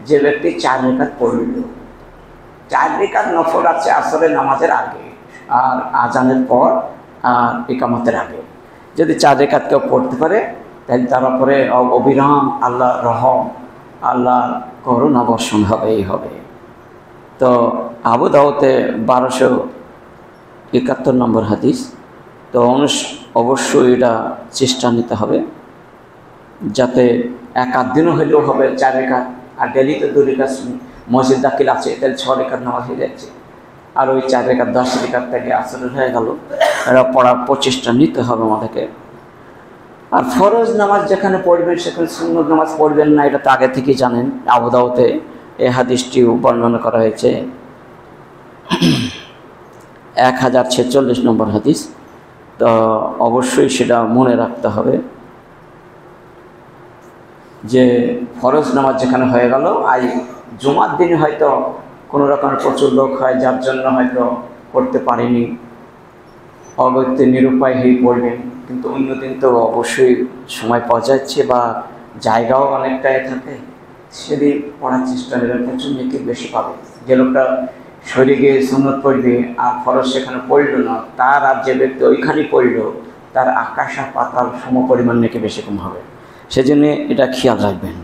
যে ব্যক্তি 4 রাকাত পড়ল, 4 রাকাত নফল আছে আসরের নামাজের আগে আর আজানের পর আর ইকামতের আগে, যদি 4 রাকাত কেউ পড়তে পারে তাহলে তার উপরে অবিরাম আল্লাহ রহম, আল্লাহ করুণা বর্ষণ হবেই হবে। তো আবু দাউদে 1271 নম্বর হাদিস। তো অবশ্যই এটা চেষ্টা নিতে হবে যাতে 1-8 দিনও হলেও হবে 4 রাকাত, আর ডেলি তো 2 রাকাত মসজিদ দাখিল আছে, তাহলে 6 রাকাত নামাজ হয়ে যাচ্ছে, আর ওই 4 রাকাত 10 রাকাত থেকে আসরের হয়ে গেল। এটা পড়ার প্রচেষ্টা নিতে হবে আমাদেরকে। আর ফরজ নামাজ যেখানে পড়বেন সেখানে সুন্নত নামাজ পড়বেন না, এটা তো আগে থেকেই জানেন। আবু দাউদে এই হাদিসটিও বর্ণনা করা হয়েছে, 1046 নম্বর হাদিস। তো অবশ্যই সেটা মনে রাখতে হবে যে ফরজ নামাজ যেখানে হয়ে গেল, আজ জুমার দিনে হয়তো কোনো রকমের প্রচুর লোক হয় যার জন্য হয়তো করতে পারেনি, অগত্যে নিরুপায় হয়ে পড়বেন, কিন্তু অন্যদিন তো অবশ্যই সময় পাওয়া যাচ্ছে বা জায়গাও অনেকটাই থাকে, সেদিন পড়ার চেষ্টা নেবেন, প্রচুর নেকি বেশি পাবে। যে লোকটা শরীরে গিয়ে সুন্নত পড়বে আর ফরজ সেখানে পড়ল না, তার আর যে ব্যক্তি ওইখানেই পড়ল, তার আকাশ আর পাতাল সম পরিমাণ নেকি বেশি কম হবে। সেজন্য এটা খেয়াল রাখবেন।